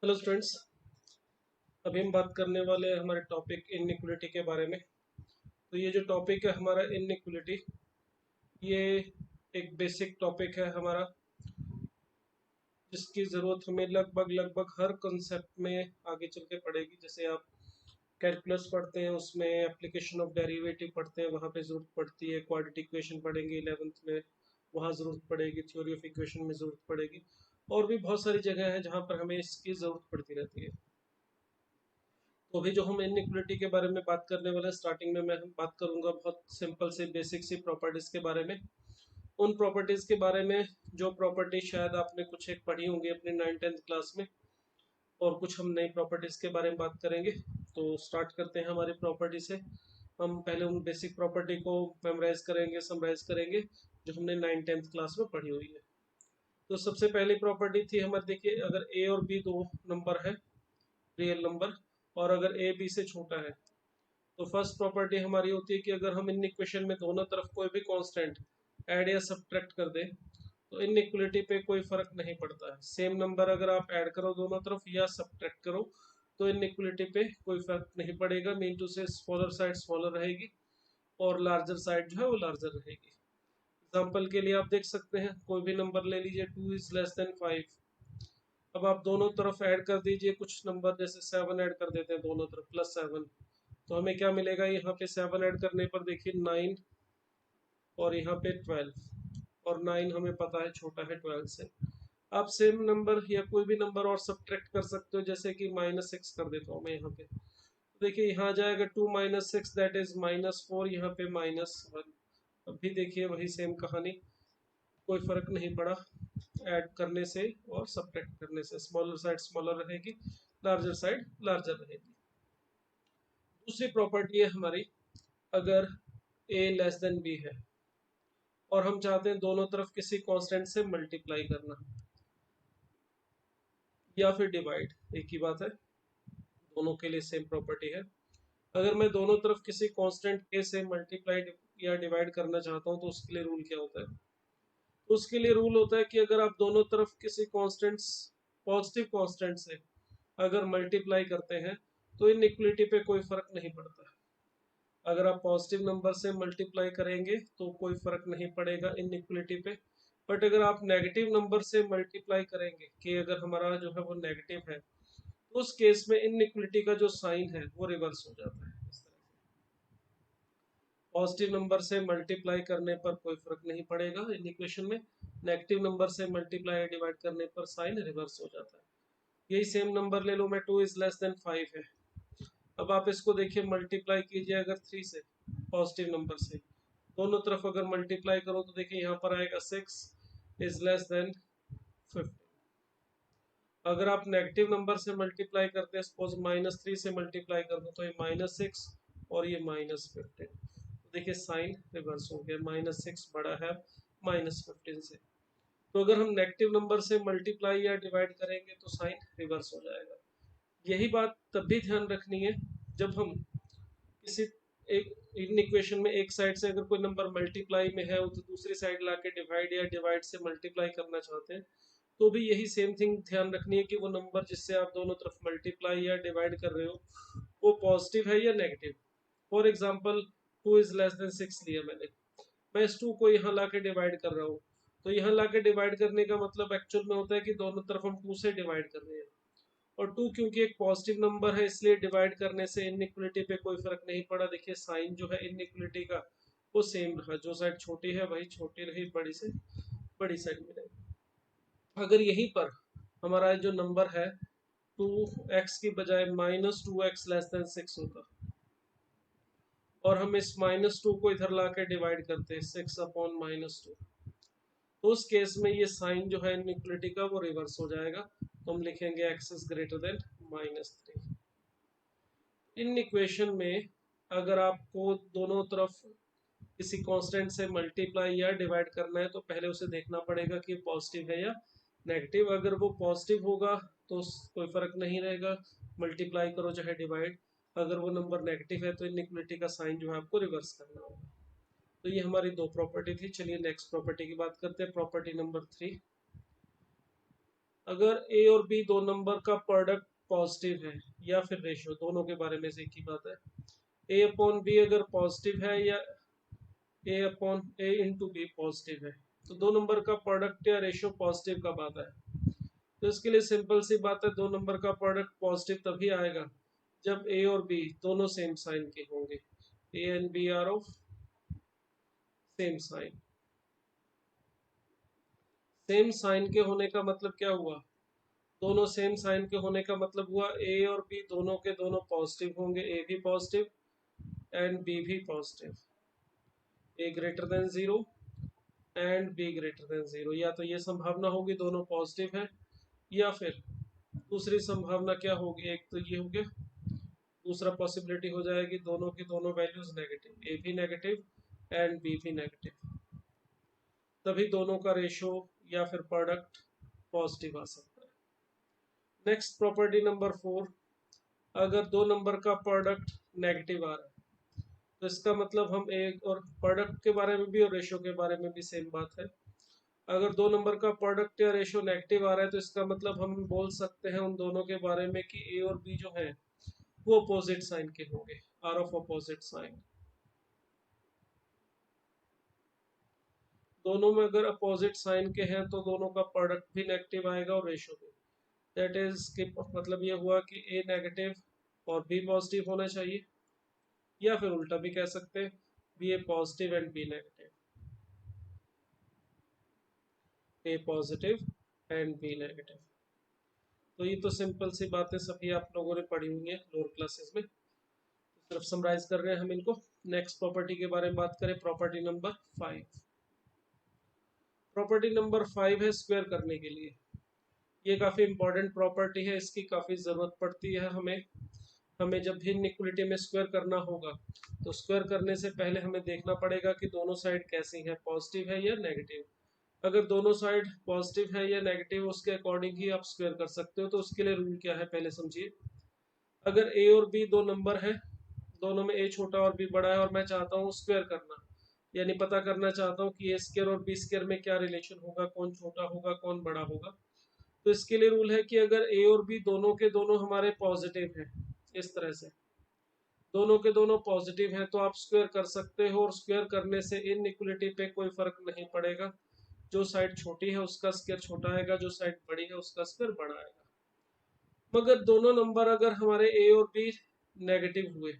Hello students. अभी हम बात करने वाले हैं हमारे टॉपिक इनइक्वलिटी के बारे में। तो ये जो टॉपिक है हमारा इनइक्वलिटी, ये एक बेसिक टॉपिक है हमारा, जिसकी ज़रूरत हमें लगभग लगभग हर कॉन्सेप्ट में आगे चल के पड़ेगी। जैसे आप कैलकुलस पढ़ते हैं, उसमें एप्लीकेशन ऑफ डेरिवेटिव पढ़ते हैं, वहाँ पे ज़रूरत पड़ती है। क्वाड्रेटिक इक्वेशन पढ़ेंगे 11th में, वहाँ ज़रूरत पड़ेगी। थ्योरी ऑफ इक्वेशन में ज़रूरत पड़ेगी। और भी बहुत सारी जगह है जहाँ पर हमें इसकी ज़रूरत पड़ती रहती है। तो अभी जो हम इनइक्वलिटी के बारे में बात करने वाले हैं, स्टार्टिंग में मैं बात करूंगा बहुत सिंपल से बेसिक सी प्रॉपर्टीज के बारे में। उन प्रॉपर्टीज के बारे में जो प्रॉपर्टी शायद आपने कुछ एक पढ़ी होंगी अपने 9th-10th क्लास में, और कुछ हम नई प्रॉपर्टीज के बारे में बात करेंगे। तो स्टार्ट करते हैं हमारी प्रॉपर्टी से। हम पहले उन बेसिक प्रॉपर्टी को मेमोराइज करेंगे, समराइज करेंगे, जो हमने 9th-10th क्लास में पढ़ी हुई है। तो सबसे पहली प्रॉपर्टी थी हमारी, देखिए, अगर ए और बी दो नंबर है, रियल नंबर, और अगर ए बी से छोटा है, तो फर्स्ट प्रॉपर्टी हमारी होती है कि अगर हम इन इक्वेशन में दोनों तरफ कोई भी कांस्टेंट ऐड या सब्ट्रैक्ट कर दें, तो इन इक्वलिटी पे कोई फर्क नहीं पड़ता है। सेम नंबर अगर आप ऐड करो दोनों तरफ या सब्ट्रैक्ट करो, तो इन इक्वलिटी पे कोई फर्क नहीं पड़ेगा। मीन टू से स्मॉलर साइड स्मॉलर रहेगी और लार्जर साइड जो है वो लार्जर रहेगी। एग्जाम्पल के लिए आप देख सकते हैं, कोई भी नंबर ले लीजिए, 2 > 5। अब आप दोनों तरफ ऐड कर दीजिए कुछ नंबर, जैसे 7 ऐड कर देते हैं दोनों तरफ, +7। तो हमें क्या मिलेगा, यहाँ पे 7 ऐड करने पर देखिए 9, और यहाँ पे 12, और 9 हमें पता है छोटा है 12 से। आप सेम नंबर या कोई भी नंबर और सब्ट्रैक्ट कर सकते हो, जैसे कि -6 कर देता हूँ मैं यहाँ पे। तो देखिए यहाँ आ जाएगा 2 - 6 दैट इज -4, यहाँ पे -1। अब भी देखिए वही सेम कहानी, कोई फर्क नहीं पड़ा ऐड करने से और सब्ट्रैक्ट करने से। स्मॉलर साइड स्मॉलर रहेगी, लार्जर साइड लार्जर रहेगी। दूसरी प्रॉपर्टी है हमारी, अगर a लेस देन b है और हम चाहते हैं दोनों तरफ किसी कांस्टेंट से मल्टीप्लाई करना या फिर डिवाइड, एक ही बात है, दोनों के लिए सेम प्रॉपर्टी है। अगर मैं दोनों तरफ किसी कांस्टेंट के से मल्टीप्लाई या डिवाइड करना चाहता हूं, तो उसके लिए रूल क्या होता है? तो उसके लिए रूल होता है कि अगर आप दोनों तरफ किसी कांस्टेंट्स, पॉजिटिव कांस्टेंट से अगर मल्टीप्लाई करते हैं, तो इन इक्वलिटी पे कोई फर्क नहीं पड़ता। अगर आप पॉजिटिव नंबर से मल्टीप्लाई करेंगे तो कोई फर्क नहीं पड़ेगा इनइक्वलिटी पे। बट अगर आप नेगेटिव नंबर से मल्टीप्लाई करेंगे, कि अगर हमारा जो है वो नेगेटिव है, तो उस केस में इनइक्वलिटी का जो साइन है वो रिवर्स हो जाता है। इस तरह से पॉजिटिव नंबर से मल्टीप्लाई करने पर कोई फर्क नहीं पड़ेगा इन इक्वेशन में, नेगेटिव नंबर से मल्टीप्लाई डिवाइड करने पर साइन रिवर्स हो जाता है। यही सेम नंबर ले लो मैं, 2 > 5 है। अब आप इसको देखिए, मल्टीप्लाई कीजिए अगर 3 से, पॉजिटिव नंबर से, दोनों तरफ अगर मल्टीप्लाई करो तो देखिए यहाँ पर आएगा 6 > 15। अगर आप नेगेटिव नंबर से मल्टीप्लाई करते हैं, सपोज -3 से मल्टीप्लाई कर दो, तो ये -6 और ये -15। तो देखिए साइन रिवर्स हो गया, -6 बड़ा है -15 से। तो अगर हम नेगेटिव नंबर से मल्टीप्लाई या डिवाइड करेंगे तो साइन रिवर्स हो जाएगा। यही बात तब भी ध्यान रखनी है जब हम किसी एक इन इक्वेशन में एक साइड से अगर कोई नंबर मल्टीप्लाई में है, तो दूसरी साइड लाके डिवाइड या डिवाइड से मल्टीप्लाई करना चाहते हैं, तो भी यही सेम थिंग ध्यान रखनी है कि वो नंबर जिससे आप दोनों तरफ मल्टीप्लाई या डिवाइड कर रहे हो, वो पॉजिटिव है या नेगेटिव। फॉर एग्जाम्पल 2 > 6 लिया मैंने, मैं इस 2 को यहाँ लाके डिवाइड कर रहा हूँ, तो यहाँ लाके डिवाइड करने का मतलब एक्चुअल में होता है कि दोनों तरफ हम 2 से डिवाइड कर रहे हैं। और 2 क्योंकि एक पॉजिटिव नंबर है, इसलिए डिवाइड करने से इनइक्वलिटी पे कोई फर्क नहीं पड़ा। देखिए साइन जो है इनइक्वलिटी का वो सेम रहा, जो साइड छोटी है वही छोटी रही, बड़ी से बड़ी साइड में रही। अगर यहीं पर हमारा जो नंबर है 2x की बजाय -2x < 6 होता, और हम इस -2 को इधर लाके डिवाइड करते हैं 6/-2, तो उस केस में ये साइन जो है इनइक्वलिटी का वो रिवर्स हो जाएगा। तो हम लिखेंगे x is greater than -3। In equation में अगर आपको दोनों तरफ किसी कांस्टेंट से मल्टीप्लाई या डिवाइड करना है, तो पहले उसे देखना पड़ेगा कि पॉजिटिव है या नेगेटिव। अगर वो पॉजिटिव होगा तो कोई फर्क नहीं रहेगा, मल्टीप्लाई करो चाहे डिवाइड। अगर वो नंबर नेगेटिव है तो इनइक्वलिटी का साइन जो है आपको रिवर्स करना होगा। तो ये हमारी दो प्रॉपर्टी थी। चलिए नेक्स्ट प्रॉपर्टी की बात करते हैं, प्रॉपर्टी नंबर 3। अगर ए और बी दो नंबर का प्रोडक्ट पॉजिटिव है या फिर रेशियो, दोनों के बारे में से एक ही बात है। ए अपॉन बी अगर पॉजिटिव है या ए अपॉन ए इंटू बी पॉजिटिव है, तो दो नंबर का प्रोडक्ट या रेशियो पॉजिटिव कब आता है? तो इसके लिए सिंपल सी बात है, दो नंबर का प्रोडक्ट पॉजिटिव तभी आएगा जब ए और बी दोनों सेम साइन के होंगे। A and B are of same sign. Same sign के होने का मतलब क्या हुआ? दोनों सेम साइन के होने का मतलब हुआ ए और बी दोनों के दोनों पॉजिटिव होंगे, ए भी पॉजिटिव एंड बी भी positive. A greater than zero and be greater than zero. या तो ये संभावना होगी दोनों पॉजिटिव है, या फिर दूसरी संभावना क्या होगी, एक तो ये हो गया, दूसरा पॉसिबिलिटी हो जाएगी दोनों की दोनों वैल्यूज नेगेटिव, ए भी नेगेटिव एंड बी भी नेगेटिव। तभी दोनों का रेशो या फिर प्रोडक्ट पॉजिटिव आ सकता है। नेक्स्ट प्रॉपर्टी नंबर 4, अगर दो नंबर का प्रोडक्ट नेगेटिव आ रहा है तो इसका मतलब हम एक, और प्रोडक्ट के बारे में भी और रेशो के बारे में भी सेम बात है, अगर दो नंबर का प्रोडक्ट या रेशो नेगेटिव आ रहा है तो इसका मतलब हम बोल सकते हैं उन दोनों के बारे में कि ए और बी जो है वो अपोजिट साइन के होंगे, आर ऑफ अपोजिट साइन। दोनों में अगर अपोजिट साइन के हैं तो दोनों का प्रोडक्ट भी नेगेटिव आएगा और रेशो भी। दैट इज कि मतलब ये हुआ कि ए नेगेटिव और बी पॉजिटिव होना चाहिए, या फिर उल्टा भी कह सकते हैं, B A positive and B negative, A positive and B negative. तो ये तो सिंपल सी बातें सभी आप लोगों ने पढ़ी हुई है लोअर क्लासेस में, सिर्फ समराइज कर रहे हैं हम इनको। नेक्स्ट प्रॉपर्टी के बारे में बात करें, प्रॉपर्टी नंबर 5। प्रॉपर्टी नंबर 5 है स्क्वायर करने के लिए। ये काफी इंपॉर्टेंट प्रॉपर्टी है, इसकी काफी जरूरत पड़ती है हमें। हमें जब भी इनइक्वालिटी में स्क्वायर करना होगा तो स्क्वायर करने से पहले हमें देखना पड़ेगा कि दोनों साइड कैसी है, पॉजिटिव है या नेगेटिव। अगर दोनों साइड पॉजिटिव है या नेगेटिव उसके अकॉर्डिंग ही आप स्क्वायर कर सकते हो। तो उसके लिए रूल क्या है पहले समझिए। अगर ए और बी दो नंबर है, दोनों में ए छोटा और बी बड़ा है, और मैं चाहता हूँ स्क्वायर करना, यानी पता करना चाहता हूँ कि ए स्क्वायर और बी स्क्वायर में क्या रिलेशन होगा, कौन छोटा होगा कौन बड़ा होगा। तो इसके लिए रूल है कि अगर ए और बी दोनों के दोनों हमारे पॉजिटिव हैं, इस तरह से दोनों के दोनों पॉजिटिव हैं, तो आप स्क्वायर कर सकते हो, और स्क्वायर करने से इनइक्वालिटी पे कोई फर्क नहीं पड़ेगा। जो साइड छोटी है उसका स्क्वायर छोटा आएगा, जो साइड बड़ी है उसका स्क्वायर बड़ा आएगा। मगर दोनों नंबर अगर हमारे ए और बी नेगेटिव हुए,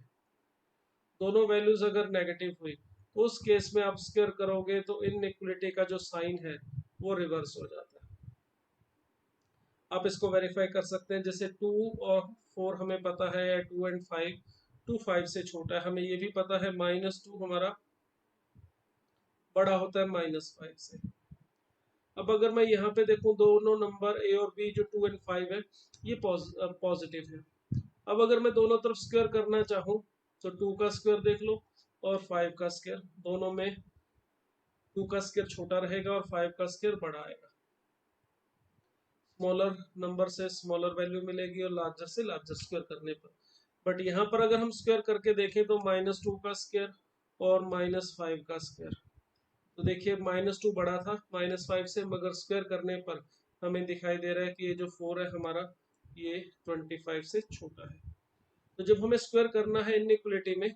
दोनों वैल्यूज अगर नेगेटिव हुई, तो उस केस में आप स्क्वायर करोगे तो इनइक्वालिटी का जो साइन है वो रिवर्स हो जाता है। आप इसको वेरीफाई कर सकते हैं, जैसे 2 और 4 हमें पता है, 2 एंड 5, 2 5 से छोटा है। हमें ये भी पता है -2 हमारा बड़ा होता है -5 से। अब अगर मैं यहाँ पे देखूं दोनों नंबर ए और बी जो 2 एंड 5 है ये पॉजिटिव है। अब अगर मैं दोनों तरफ स्क्वायर करना चाहूँ तो 2 का स्क्वायर देख लो और 5 का स्क्वायर, दोनों में 2 का स्क्वायर छोटा रहेगा और 5 का स्क्वायर बड़ा आएगा। स्मॉलर नंबर से स्मॉलर वैल्यू मिलेगी और लार्जर से लार्जर स्क्वायर करने पर। बट यहाँ पर अगर हम स्क्वायर करके देखें तो -2 का स्क्वायर और -5 का स्क्वायर, तो देखिए -2 बड़ा था -5 से, मगर स्क्वायर करने पर हमें दिखाई दे रहा है कि ये जो 4 है हमारा ये 25 से छोटा है। तो जब हमें स्क्वायर करना है इनइक्वालिटी में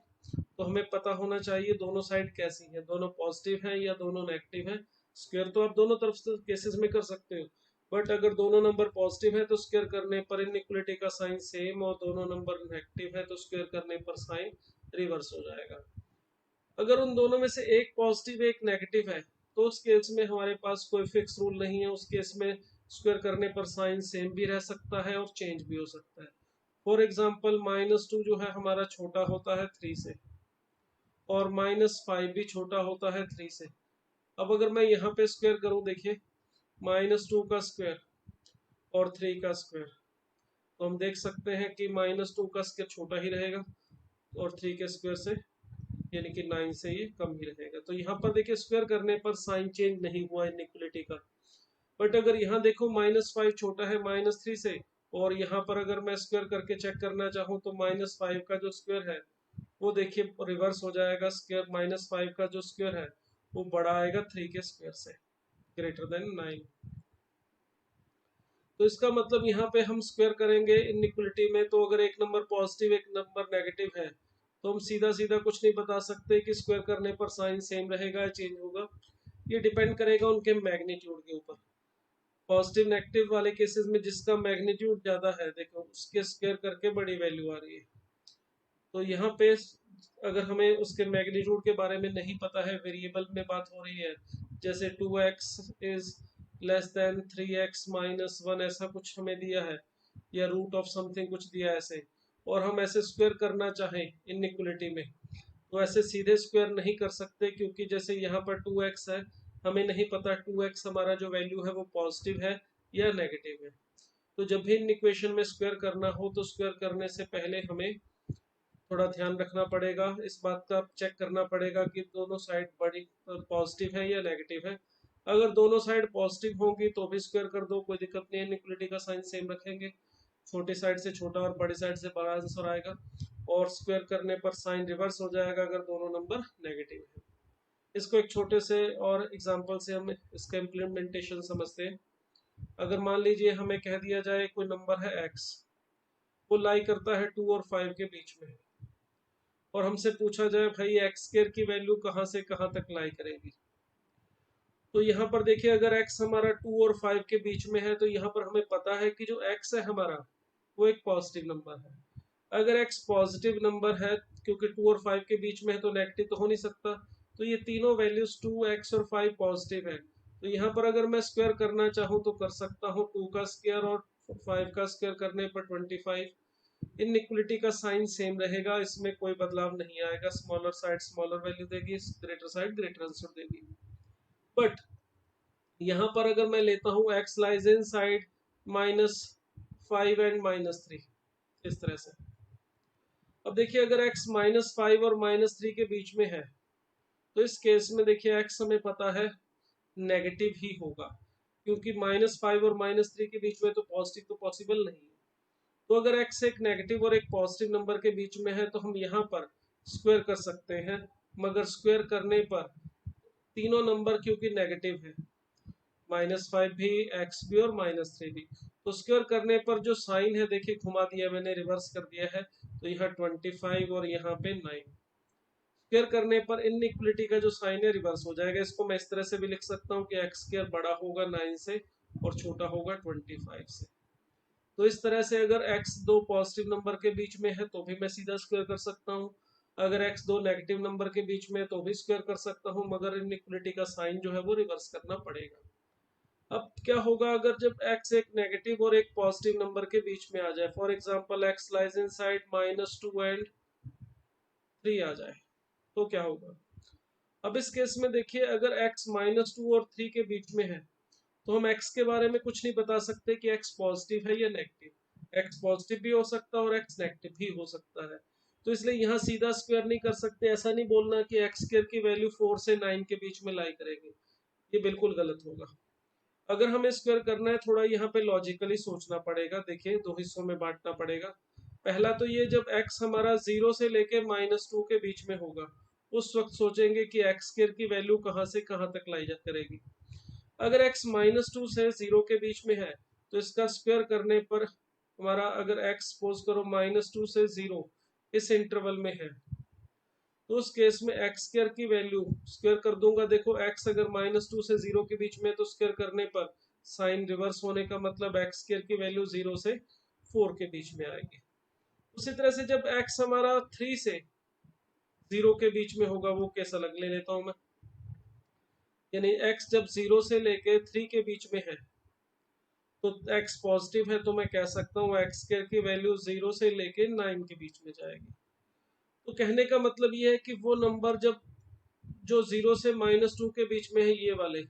तो हमें पता होना चाहिए दोनों साइड कैसी है, दोनों पॉजिटिव है या दोनों नेगेटिव है। स्क्वायर तो आप दोनों तरफ से केसेस में कर सकते हो, बट अगर दोनों नंबर पॉजिटिव है तो स्क्वायर करने पर इनइक्वालिटी का साइन सेम, और दोनों नंबर नेगेटिव है तो स्क्वायर करने पर साइन रिवर्स हो जाएगा। अगर उन दोनों में से एक पॉजिटिव एक नेगेटिव है तो उस केस में हमारे पास कोई फिक्स रूल नहीं है, उस केस में स्क्वायर करने पर साइन सेम भी रह सकता है और चेंज भी हो सकता है। फॉर एग्जाम्पल -2 जो है हमारा छोटा होता है 3 से, और -5 भी छोटा होता है 3 से। अब अगर मैं यहाँ पे स्क्वायर करूँ, देखिए -2 का स्क्वायर और 3 का स्क्वायर, तो हम देख सकते हैं कि -2 का स्क्वायर छोटा ही रहेगा और 3 के स्क्वायर से यानी कि 9 से ये कम ही रहेगा। तो यहाँ पर देखिए स्क्वायर करने पर साइन चेंज नहीं हुआ इनइक्वालिटी का। बट अगर यहाँ देखो -5 छोटा है -3 से, और यहाँ पर अगर मैं स्क्वायर करके चेक करना चाहूँ तो -5 का जो स्क्वायर है वो देखिए रिवर्स हो जाएगा, स्क्वायर -5 का जो स्क्वायर है वो बड़ा आएगा 3 के स्क्वायर से, ग्रेटर देन 9। तो इसका मतलब यहाँ पे हम स्क्वायर करेंगे इनइक्वलिटी में, तो अगर एक नंबर पॉजिटिव एक नंबर नेगेटिव है तो हम सीधा सीधा कुछ नहीं बता सकते कि स्क्वायर करने पर साइन सेम रहेगा या चेंज होगा। ये डिपेंड करेगा उनके मैग्नीट्यूड के ऊपर। पॉजिटिव नेगेटिव वाले केसेस में जिसका मैग्नीट्यूड ज्यादा है, देखो उसके स्क्वायर करके बड़ी वैल्यू आ रही है। तो यहाँ पे अगर हमें उसके मैग्नीट्यूड के बारे में नहीं पता है, वेरिएबल में बात हो रही है, जैसे 2x is less than 3x minus 1 ऐसा कुछ हमें दिया है, या रूट ऑफ समथिंग कुछ दिया है ऐसे, और हम ऐसे स्क्वायर करना चाहें इनइक्वलिटी में, तो ऐसे सीधे स्क्वायर नहीं कर सकते, क्योंकि जैसे यहाँ पर 2x है, हमें नहीं पता 2x हमारा जो वैल्यू है वो पॉजिटिव है या नेगेटिव है। तो जब भी इन इक्वेशन में स्क्वायर करना हो तो स्क्वायर करने से पहले हमें थोड़ा ध्यान रखना पड़ेगा, इस बात का चेक करना पड़ेगा कि दोनों साइड बड़ी पॉजिटिव है या नेगेटिव है। अगर दोनों साइड पॉजिटिव होंगी तो भी स्क्वायर कर दो, कोई दिक्कत नहीं है, इनइक्वलिटी का साइन सेम रखेंगे, छोटी साइड से छोटा और बड़ी साइड से बड़ा आंसर आएगा, और स्क्वायर करने पर साइन रिवर्स हो जाएगा अगर दोनों नंबर नेगेटिव है। इसको एक छोटे से और एग्जांपल से हम इसका इम्प्लीमेंटेशन समझते हैं। अगर मान लीजिए हमें कह दिया जाए कोई नंबर है x, वो लाई करता है 2 और 5 के बीच में, और हमसे पूछा जाए भाई एक्स स्क्वायर की वैल्यू कहाँ से कहाँ तक लाई करेगी। तो यहाँ पर देखिए अगर x हमारा 2 और 5 के बीच में है तो यहाँ पर हमें पता है कि जो x है हमारा वो एक पॉजिटिव नंबर है। अगर x पॉजिटिव नंबर है, क्योंकि 2 और 5 के बीच में है तो नेगेटिव तो हो नहीं सकता, तो ये तीनों वैल्यूज 2x और 5 पॉजिटिव है। तो यहाँ पर अगर मैं स्क्वायर करना चाहूँ तो कर सकता हूँ, 2 का स्क्वायर और 5 का स्क्वायर करने पर 25। इनइक्वलिटी का साइन सेम रहेगा, इसमें कोई बदलाव नहीं आएगा, स्मॉलर साइड स्मॉलर वैल्यू देगी, ग्रेटर साइड ग्रेटर आंसर देगी। बट यहाँ पर अगर मैं लेता हूँ x lies in side -5 and -3, इस तरह से। अब देखिए अगर x -5 और -3 के बीच में है तो इस केस में देखिए x हमें पता है नेगेटिव ही होगा, क्योंकि -5 और -3 के बीच में तो पॉजिटिव तो पॉसिबल नहीं है। तो अगर x एक नेगेटिव और एक पॉजिटिव नंबर के बीच में है तो हम यहाँ पर स्क्वायर कर सकते हैं, मगर स्क्वायर करने पर तीनों नंबर क्योंकि नेगेटिव है, -5 भी, x भी और -3 भी, तो स्क्वायर करने पर जो साइन है देखिए घुमा दिया मैंने, रिवर्स कर दिया है, तो यहाँ 25 और यहाँ पे 9, स्क्वायर करने पर इनइक्वलिटी का जो साइन है रिवर्स हो जाएगा। इसको मैं इस तरह से भी लिख सकता हूँ कि एक्स स्क्वायर बड़ा होगा 9 से और छोटा होगा 25 से। तो इस तरह से अगर x दो पॉजिटिव नंबर के बीच में है तो भी मैं सीधा स्क्वायर कर सकता हूँ, अगर x दो नेगेटिव नंबर के बीच में है तो भी स्क्वायर कर सकता हूँ, मगर इनइक्वलिटी का साइन जो है वो रिवर्स करना पड़ेगा। अब क्या होगा अगर जब x एक नेगेटिव और एक पॉजिटिव नंबर के बीच में आ जाए, for example x lies in side -2 and 3 आ जाए, तो क्या होगा। अब इस केस में देखिए अगर x -2 और 3 के बीच में है तो हम x के बारे में कुछ नहीं बता सकते कि x पॉजिटिव है या नेगेटिव। x पॉजिटिव भी हो सकता है और x नेगेटिव भी हो सकता है, तो इसलिए यहाँ सीधा स्क्वायर नहीं कर सकते। ऐसा नहीं बोलना कि x स्क्वायर की वैल्यू 4 से 9 के बीच में लाई करेगी, ये बिल्कुल गलत होगा। अगर हमें स्क्वायर करना है थोड़ा यहाँ पे लॉजिकली सोचना पड़ेगा। देखिए दो हिस्सों में बांटना पड़ेगा। पहला तो ये जब x हमारा 0 से लेके -2 के बीच में होगा उस वक्त सोचेंगे कि x स्क्वायर की वैल्यू कहाँ से कहाँ तक लाई जा करेगी। अगर x -2 से 0 के बीच में है तो इसका स्क्वायर करने पर हमारा, अगर x सपोज करो -2 से 0 इस इंटरवल में है, तो उस केस में x स्क्वायर की वैल्यू स्क्वायर कर दूंगा। देखो x अगर -2 से 0 के बीच में है तो स्क्वायर करने पर साइन रिवर्स होने का मतलब x स्क्वायर की वैल्यू 0 से 4 के बीच में आएगी। उसी तरह से जब x हमारा 3 से 0 के बीच में होगा, वो केस अलग ले लेता हूं मैं, यानी x जब 0 से लेके 3 के बीच में है तो x पॉजिटिव है, तो मैं कह सकता हूँ x स्क्वायर की वैल्यू 0 से लेके 9 के बीच में जाएगी। तो कहने का मतलब ये है कि वो नंबर जब जो 0 से -2 के बीच में है, ये वाले,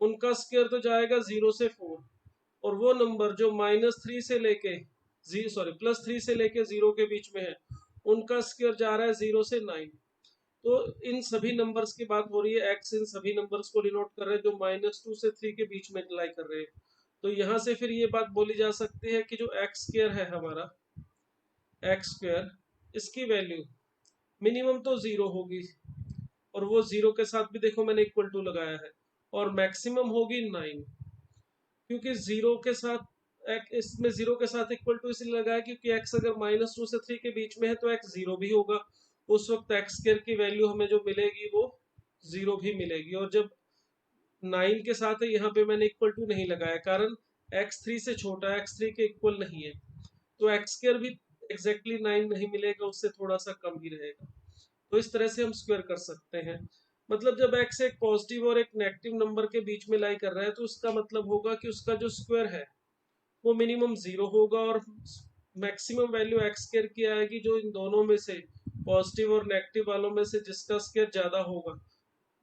उनका स्क्वायर तो जाएगा 0 से 4, और वो नंबर जो -3 से लेके +3 से लेके 0 के बीच में है, उनका स्क्वायर जा रहा है 0 से 9। तो इन सभी नंबर्स की बात हो रही है, x इन सभी नंबर्स को डिनोट कर रहे हैं जो -2 से 3 के बीच में लाई कर रहे हैं। तो यहाँ से फिर ये बात बोली जा सकती है कि जो x स्क्वायर है हमारा, x स्क्वायर, इसकी वैल्यू मिनिमम तो 0 होगी, और वो 0 के साथ भी देखो मैंने इक्वल टू लगाया है, और मैक्सिमम होगी 9, क्योंकि 0 के साथ इसमें जीरो के साथ इक्वल टू इसलिए लगाया क्योंकि x अगर -2 से 3 के बीच में है तो x जीरो भी होगा, उस वक्त x स्क्वायर की वैल्यू हमें जो मिलेगी वो जीरो भी मिलेगी। और जब 9 के साथ है, यहाँ पे मैंने इक्वल टू नहीं लगाया, कारण x 3 से छोटा है, x 3 के इक्वल नहीं है, तो x स्क्वायर भी एग्जैक्टली 9 नहीं मिलेगा, उससे थोड़ा सा कम ही रहेगा। तो इस तरह से हम स्क्वायर कर सकते हैं। मतलब जब x एक पॉजिटिव और एक नेगेटिव नंबर के बीच में लाई कर रहा है तो उसका मतलब होगा कि उसका जो स्क्वायर है वो मिनिमम जीरो होगा और मैक्सिमम वैल्यू एक्स स्क्वायर की आएगी जो इन दोनों में से, पॉजिटिव और नेगेटिव वालों में से जिसका स्क्वायर ज्यादा होगा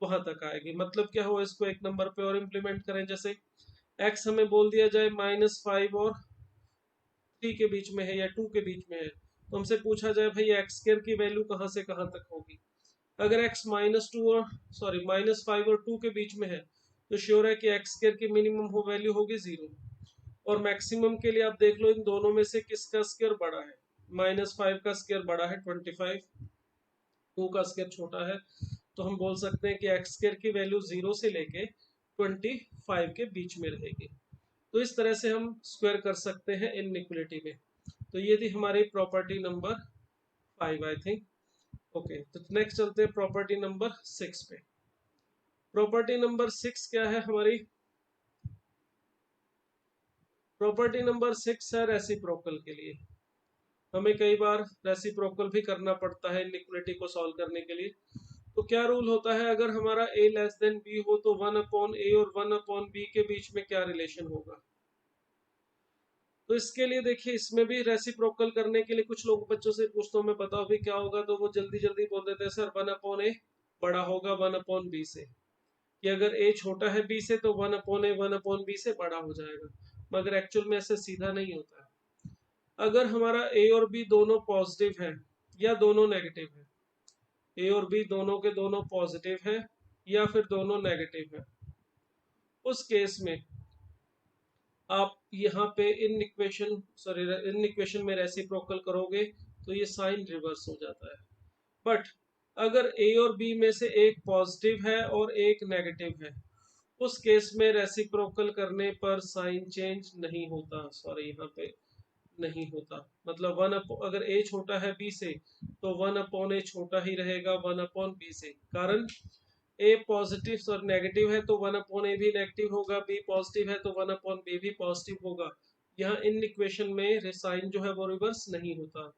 वहां तक आएगी। मतलब क्या हो, इसको एक नंबर पे और इम्प्लीमेंट करें, जैसे एक्स हमें बोल दिया जाए -5 और 3 के बीच में है या 2 के बीच में है, तो हमसे पूछा जाए भाई एक्स स्क्वायर की वैल्यू कहाँ से कहाँ तक होगी। अगर x -5 और 2 के बीच में है तो श्योर है कि एक्स स्क्वायर की मिनिमम हो वैल्यू होगी जीरो। और मैक्सिमम के लिए आप देख लो इन दोनों में से किसका स्क्वायर बड़ा है। -5 का स्क्वायर बड़ा है 25, 2 का स्क्वायर छोटा है, तो हम बोल सकते हैं कि एक्स स्क्वायर की वैल्यू जीरो से लेके 25 के बीच में रहेगी। तो इस तरह से हम स्क्वायर कर सकते हैं इनइक्वलिटी में। तो ये थी हमारी property number 5 I think. Okay, तो नेक्स्ट चलते हैं प्रॉपर्टी नंबर 6 पे। प्रॉपर्टी नंबर 6 क्या है हमारी? प्रॉपर्टी नंबर 6 है रेसिप्रोकल के लिए। हमें कई बार रेसिप्रोकल भी करना पड़ता है इनइक्वलिटी को सॉल्व करने के लिए। तो क्या रूल होता है, अगर हमारा a लेस देन b हो तो 1/a और 1/b के बीच में क्या रिलेशन होगा? तो इसके लिए देखिए, इसमें भी रेसिप्रोकल करने के लिए कुछ लोग बच्चों से पूछता हूँ मैं, बताओ भी क्या होगा, तो वो जल्दी जल्दी बोल देते हैं सर 1/a बड़ा होगा 1/b से, कि अगर a छोटा है b से तो 1/a 1/b से बड़ा हो जाएगा। मगर एक्चुअल में ऐसे सीधा नहीं होता है। अगर हमारा a और b दोनों पॉजिटिव है या दोनों नेगेटिव है, ए और बी दोनों के दोनों पॉजिटिव है या फिर दोनों नेगेटिव है, उस केस में आप यहाँ पे इन इक्वेशन में रेसिप्रोकल करोगे तो ये साइन रिवर्स हो जाता है। बट अगर ए और बी में से एक पॉजिटिव है और एक नेगेटिव है, उस केस में रेसिप्रोकल करने पर साइन चेंज नहीं होता, सॉरी यहाँ पे नहीं होता। मतलब अगर ए छोटा है बी से तो 1/a छोटा ही रहेगा 1/b से, कारण ए पॉजिटिव और नेगेटिव है तो 1/a भी नेगेटिव होगा, बी पॉजिटिव है तो 1/b भी पॉजिटिव होगा। यहाँ इन इक्वेशन में साइन जो है वो रिवर्स नहीं होता।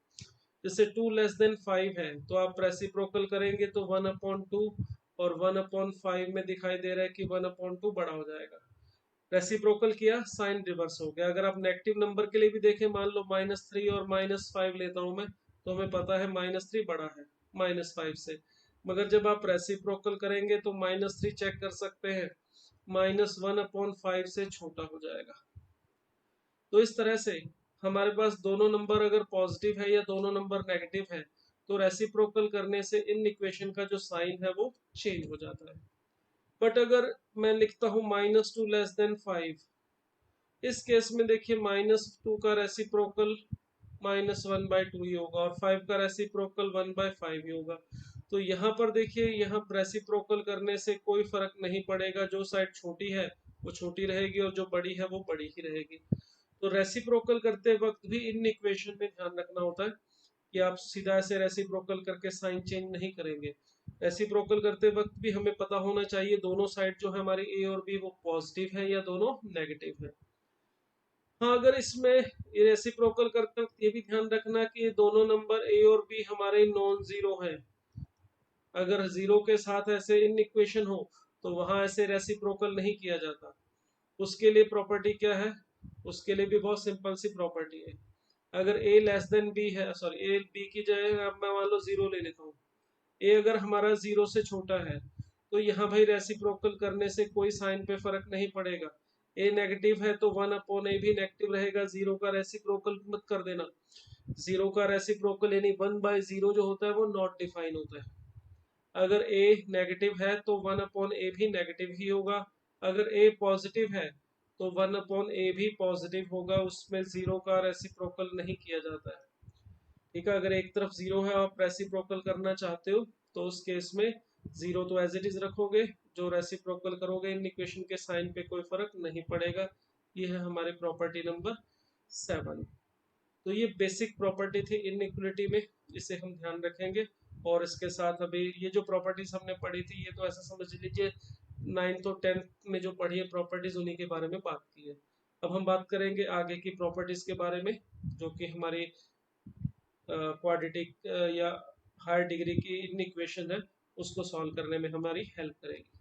जैसे 2 लेस देन 5 है तो आप रेसिप्रोकल करेंगे तो 1/2 और 1/5 में दिखाई दे रहा है कि 1/2 बड़ा हो जाएगा। रेसिप्रोकल किया, साइन रिवर्स हो गया। अगर आप नेगेटिव नंबर के लिए भी देखें, मान लो -3 और -5 लेता हूं मैं, तो हमें पता है -3 बड़ा है -5 से। मगर जब आप रेसिप्रोकल करेंगे तो -3 चेक कर सकते हैं, -1/5 से छोटा हो जाएगा। तो इस तरह से हमारे पास दोनों नंबर अगर पॉजिटिव है या दोनों नंबर नेगेटिव है तो रेसिप्रोकल करने से इन इक्वेशन का जो साइन है वो चेंज हो जाता है। बट अगर मैं लिखता हूँ -2 लेस देन 5, इस केस में देखिए -2 का रेसिप्रोकल -1/2 ही होगा और 5 का रेसिप्रोकल 1/5 ही होगा। तो यहाँ पर देखिए, यहाँ रेसिप्रोकल करने से कोई फर्क नहीं पड़ेगा, जो साइड छोटी है वो छोटी रहेगी और जो बड़ी है वो बड़ी ही रहेगी। तो रेसिप्रोकल करते वक्त भी इन इक्वेशन में ध्यान रखना होता है कि आप सीधा ऐसे रेसिप्रोकल करके साइन चेंज नहीं करेंगे। रेसिप्रोकल करते वक्त भी हमें पता होना चाहिए दोनों साइड जो है हमारी ए और बी वो पॉजिटिव है या दोनों नेगेटिव है। हाँ, अगर इसमें रेसिप्रोकल करते वक्त ये भी ध्यान रखना कि ये दोनों नंबर ए और बी हमारे नॉन जीरो हैं। अगर जीरो के साथ ऐसे इन इक्वेशन हो तो वहां ऐसे रेसिप्रोकल नहीं किया जाता। उसके लिए प्रॉपर्टी क्या है? उसके लिए भी बहुत सिंपल सी प्रॉपर्टी है। अगर ए लेस देन बी है, सॉरी ए बी की जगह अब मैं मान लो जीरो ले लेता हूँ, ए अगर हमारा जीरो से छोटा है तो यहाँ भाई रेसिप्रोकल करने से कोई साइन पे फर्क नहीं पड़ेगा। ए नेगेटिव है तो 1/a भी नेगेटिव रहेगा, जीरो का रेसिप्रोकल मत कर देना। जीरो का रेसिप्रोकल यानी 1/0 जो होता है वो नॉट डिफाइन होता है। अगर ए नेगेटिव है तो 1/a भी नेगेटिव ही होगा। अगर ए पॉजिटिव है तो 1/a भी पॉजिटिव होगा, उसमें जीरो का रेसिप्रोकल नहीं किया जाता है। ठीक है, अगर एक तरफ जीरो है आप रेसिप्रोकल करना चाहते हो तो उस केस में जीरो तो एज इट इज रखोगे, जो रेसिप्रोकल करोगे इन इक्वेशन के साइन पे कोई फर्क नहीं पड़ेगा। ये है हमारे प्रॉपर्टी नंबर 7। तो ये बेसिक प्रॉपर्टी थी इनइक्वलिटी में, इसे हम ध्यान रखेंगे। और इसके साथ अभी ये जो प्रॉपर्टीज हमने पढ़ी थी, ये तो ऐसा समझ लीजिए 9th और 10th में जो पढ़ी है प्रॉपर्टीज, उन्हीं के बारे में बात की है। अब हम बात करेंगे आगे की प्रॉपर्टीज के बारे में, जो कि हमारी क्वाड्रेटिक या हायर डिग्री की इक्वेशन है, उसको सॉल्व करने में हमारी हेल्प करेगी।